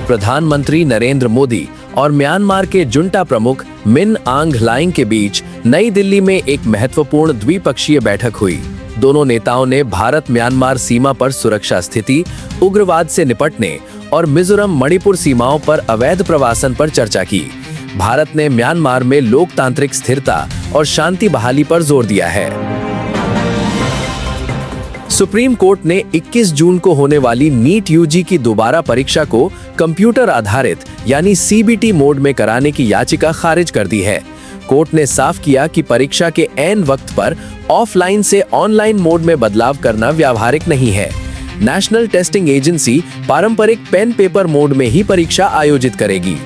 प्रधानमंत्री नरेंद्र मोदी और म्यांमार के जुंटा प्रमुख मिन आंग ह्लाइंग के बीच नई दिल्ली में एक महत्वपूर्ण द्विपक्षीय बैठक हुई। दोनों नेताओं ने भारत म्यांमार सीमा पर सुरक्षा स्थिति, उग्रवाद से निपटने और मिजोरम मणिपुर सीमाओं पर अवैध प्रवासन पर चर्चा की। भारत ने म्यांमार में लोकतांत्रिक स्थिरता और शांति बहाली पर जोर दिया है। सुप्रीम कोर्ट ने 21 जून को होने वाली नीट यूजी की दोबारा परीक्षा को कंप्यूटर आधारित यानी सीबीटी मोड में कराने की याचिका खारिज कर दी है। कोर्ट ने साफ किया कि परीक्षा के ऐन वक्त पर ऑफलाइन से ऑनलाइन मोड में बदलाव करना व्यावहारिक नहीं है। नेशनल टेस्टिंग एजेंसी पारंपरिक पेन पेपर मोड में ही परीक्षा आयोजित करेगी।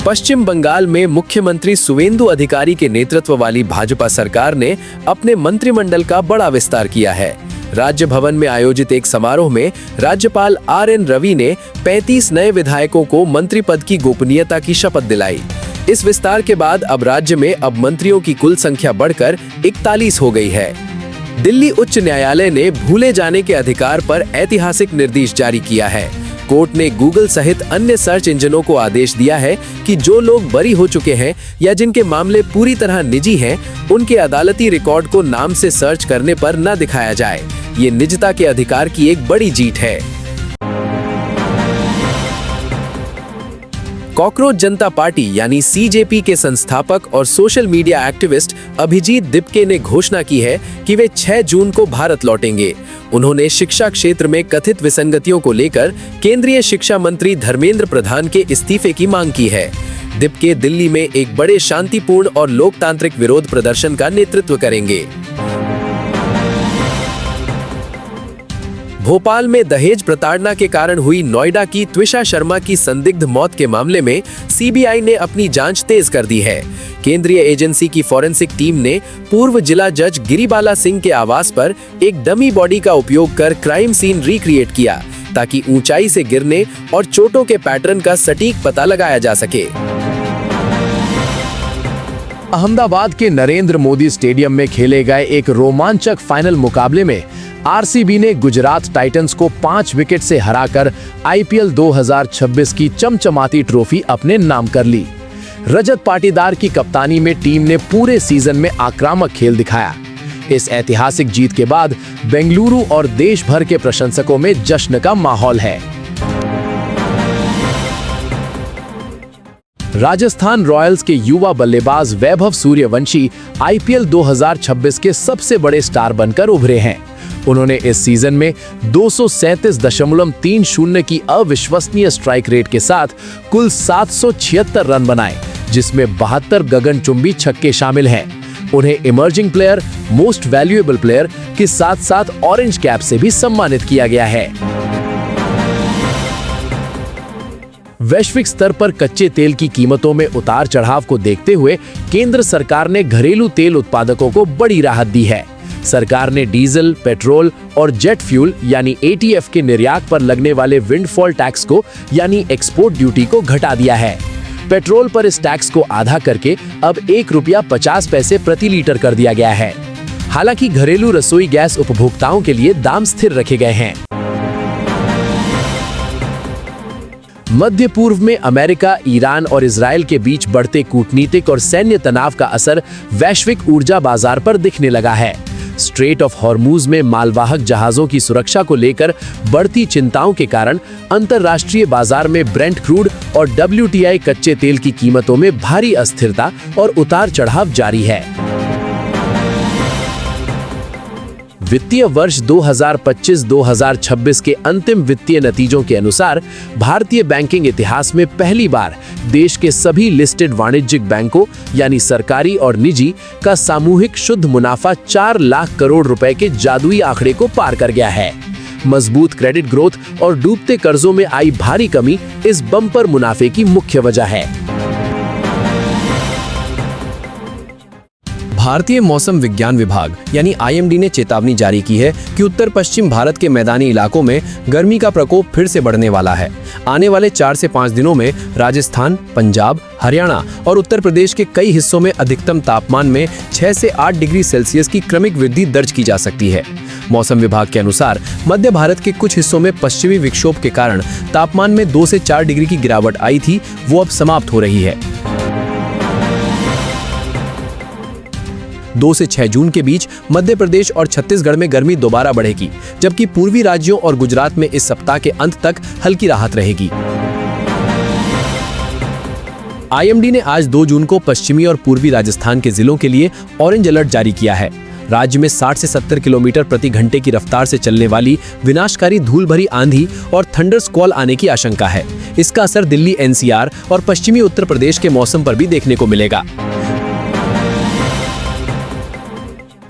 पश्चिम बंगाल में मुख्यमंत्री सुवेंदु अधिकारी के नेतृत्व वाली भाजपा सरकार ने अपने मंत्रिमंडल का बड़ा विस्तार किया है। राज्य भवन में आयोजित एक समारोह में राज्यपाल RN रवि ने 35 नए विधायकों को मंत्री पद की गोपनीयता की शपथ दिलाई। इस विस्तार के बाद अब राज्य में अब मंत्रियों की कुल संख्या बढ़कर 41 हो गई है। दिल्ली उच्च न्यायालय ने भूले जाने के अधिकार पर ऐतिहासिक निर्देश जारी किया है। कोर्ट ने गूगल सहित अन्य सर्च इंजनों को आदेश दिया है कि जो लोग बरी हो चुके हैं या जिनके मामले पूरी तरह निजी हैं, उनके अदालती रिकॉर्ड को नाम से सर्च करने पर न दिखाया जाए। ये निजता के अधिकार की एक बड़ी जीत है। कॉकरोच जनता पार्टी यानी CJP के संस्थापक और social media activist Abhijit Dipke ने घोषणा की है कि वे 6 जून को भारत लौटेंगे। उन्होंने शिक्षा क्षेत्र में कथित विसंगतियों को लेकर केंद्रीय शिक्षा मंत्री धर्मेंद्र प्रधान के इस्तीफे की मांग की है। दिपके दिल्ली में एक बड़े शांतिपूर्ण और लोकतांत्रिक विरोध प्रदर्शन का नेतृत्व करेंगे। भोपाल में दहेज प्रताड़ना के कारण हुई नोएडा की त्विषा शर्मा की संदिग्ध मौत के मामले में CBI ने अपनी जांच तेज कर दी है। केंद्रीय एजेंसी की फॉरेंसिक टीम ने पूर्व जिला जज गिरिबाला सिंह के आवास पर एक डमी बॉडी का उपयोग कर क्राइम सीन रिक्रिएट किया, ताकि ऊंचाई से गिरने और चोटों के पैटर्न का सटीक पता लगाया जा सके। अहमदाबाद के नरेंद्र मोदी स्टेडियम में खेले गए एक रोमांचक फाइनल मुकाबले में RCB ने गुजरात टाइटंस को 5 विकेट से हराकर IPL 2026 की चमचमाती ट्रॉफी अपने नाम कर ली। रजत पाटीदार की कप्तानी में टीम ने पूरे सीजन में आक्रामक खेल दिखाया। इस ऐतिहासिक जीत के बाद बेंगलुरु और देश भर के प्रशंसकों में जश्न का माहौल है। राजस्थान रॉयल्स के युवा बल्लेबाज वैभव सूर्यवंशी IPL 2026 के सबसे बड़े स्टार बनकर उभरे हैं। उन्होंने इस सीजन में 237.30 की अविश्वसनीय स्ट्राइक रेट के साथ कुल 776 रन बनाए, जिसमें 72 गगनचुंबी छक्के शामिल हैं। उन्हें emerging player, most valuable player के साथ-साथ ऑरेंज कैप से भी सम्मानित किया गया है। वैश्विक स्तर पर कच्चे तेल की कीमतों में उतार चढ़ाव को देखते हुए केंद्र सरकार ने घरेलू तेल उत्पादकों को बड़ी राहत दी है। सरकार ने डीजल, पेट्रोल और जेट फ्यूल यानी ATF के निर्यात पर लगने वाले विंडफॉल टैक्स को यानी एक्सपोर्ट ड्यूटी को घटा दिया है। पेट्रोल पर इस टैक्स को आधा करके अब ₹1.50 प्रति लीटर कर दिया गया है। हालांकि घरेलू रसोई गैस उपभोक्ताओं के लिए दाम स्थिर रखे गए हैं। मध्य पूर्व में अमेरिका, ईरान और इजराइल के बीच बढ़ते कूटनीतिक और सैन्य तनाव का असर वैश्विक ऊर्जा बाजार पर दिखने लगा है। स्ट्रेट ऑफ हॉर्मूज में मालवाहक जहाजों की सुरक्षा को लेकर बढ़ती चिंताओं के कारण अंतर्राष्ट्रीय बाजार में ब्रेंट क्रूड और WTI कच्चे तेल की कीमतों में भारी अस्थिरता और उतार चढ़ाव जारी है। वित्तीय वर्ष 2025-2026 के अंतिम वित्तीय नतीजों के अनुसार भारतीय बैंकिंग इतिहास में पहली बार देश के सभी लिस्टेड वाणिज्यिक बैंकों यानी सरकारी और निजी का सामूहिक शुद्ध मुनाफा 4 लाख करोड़ रुपए के जादुई आंकड़े को पार कर गया है। मजबूत क्रेडिट ग्रोथ और डूबते कर्जों में आई भारी कमी इस बम्पर मुनाफे की मुख्य वजह है। भारतीय मौसम विज्ञान विभाग यानी IMD ने चेतावनी जारी की है कि उत्तर पश्चिम भारत के मैदानी इलाकों में गर्मी का प्रकोप फिर से बढ़ने वाला है। आने वाले 4 से 5 दिनों में राजस्थान, पंजाब, हरियाणा और उत्तर प्रदेश के कई हिस्सों में अधिकतम तापमान में 6 से 8 डिग्री सेल्सियस की क्रमिक वृद्धि दर्ज की जा सकती है। मौसम विभाग के अनुसार मध्य भारत के कुछ हिस्सों में पश्चिमी विक्षोभ के कारण तापमान में 2 से 4 डिग्री की गिरावट आई थी, वो अब समाप्त हो रही है। 2 से 6 जून के बीच मध्य प्रदेश और छत्तीसगढ़ में गर्मी दोबारा बढ़ेगी, जबकि पूर्वी राज्यों और गुजरात में इस सप्ताह के अंत तक हल्की राहत रहेगी। आईएमडी ने आज 2 जून को पश्चिमी और पूर्वी राजस्थान के जिलों के लिए ऑरेंज अलर्ट जारी किया है। राज्य में 60 से 70 किलोमीटर प्रति घंटे की रफ्तार से चलने वाली विनाशकारी धूल भरी आंधी और थंडर स्क्वॉल आने की आशंका है। इसका असर दिल्ली, एनसीआर और पश्चिमी उत्तर प्रदेश के मौसम पर भी देखने को मिलेगा।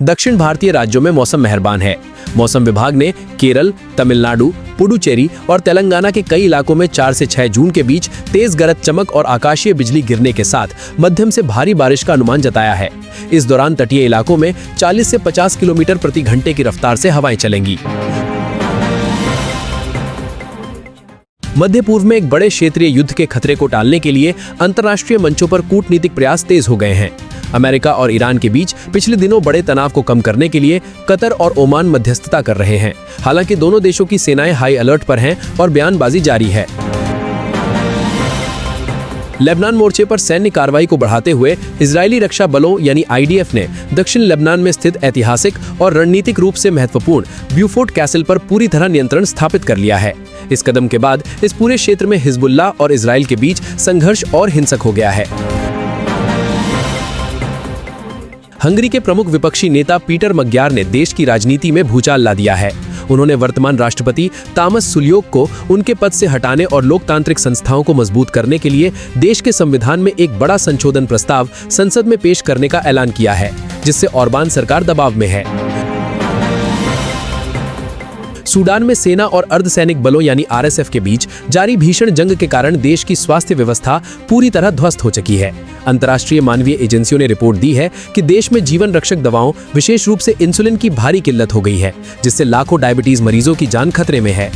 दक्षिण भारतीय राज्यों में मौसम मेहरबान है। मौसम विभाग ने केरल, तमिलनाडु, पुडुचेरी और तेलंगाना के कई इलाकों में 4 से 6 जून के बीच तेज गरज चमक और आकाशीय बिजली गिरने के साथ मध्यम से भारी बारिश का अनुमान जताया है। इस दौरान तटीय इलाकों में 40 से 50 किलोमीटर प्रति घंटे की रफ्तार से हवाएं चलेंगी। मध्य पूर्व में एक बड़े क्षेत्रीय युद्ध के खतरे को टालने के लिए अंतर्राष्ट्रीय मंचों पर कूटनीतिक प्रयास तेज हो गए हैं। अमेरिका और ईरान के बीच पिछले दिनों बड़े तनाव को कम करने के लिए कतर और ओमान मध्यस्थता कर रहे हैं। हालांकि दोनों देशों की सेनाएं हाई अलर्ट पर हैं और बयानबाजी जारी है। लेबनान मोर्चे पर सैन्य कार्रवाई को बढ़ाते हुए इजरायली रक्षा बलों यानी आईडीएफ ने दक्षिण लेबनान में स्थित ऐतिहासिक और रणनीतिक रूप से महत्वपूर्ण ब्यूफोर्ट कैसल पर पूरी तरह नियंत्रण स्थापित कर लिया है। इस कदम के बाद इस पूरे क्षेत्र में हिजबुल्लाह और इजराइल के बीच संघर्ष और हिंसक हो गया है। हंगरी के प्रमुख विपक्षी नेता पीटर मग्यार ने देश की राजनीति में भूचाल ला दिया है। उन्होंने वर्तमान राष्ट्रपति तामस सुल्योक को उनके पद से हटाने और लोकतांत्रिक संस्थाओं को मजबूत करने के लिए देश के संविधान में एक बड़ा संशोधन प्रस्ताव संसद में पेश करने का ऐलान किया है, जिससे ऑरबान सरकार दबाव में है। सूडान में सेना और अर्धसैनिक बलों यानी आरएसएफ के बीच जारी भीषण जंग के कारण देश की स्वास्थ्य व्यवस्था पूरी तरह ध्वस्त हो चुकी है। अंतर्राष्ट्रीय मानवीय एजेंसियों ने रिपोर्ट दी है कि देश में जीवन रक्षक दवाओं, विशेष रूप से इंसुलिन की भारी किल्लत हो गई है, जिससे लाखों डायबिटीज मरीजों की जान खतरे में है।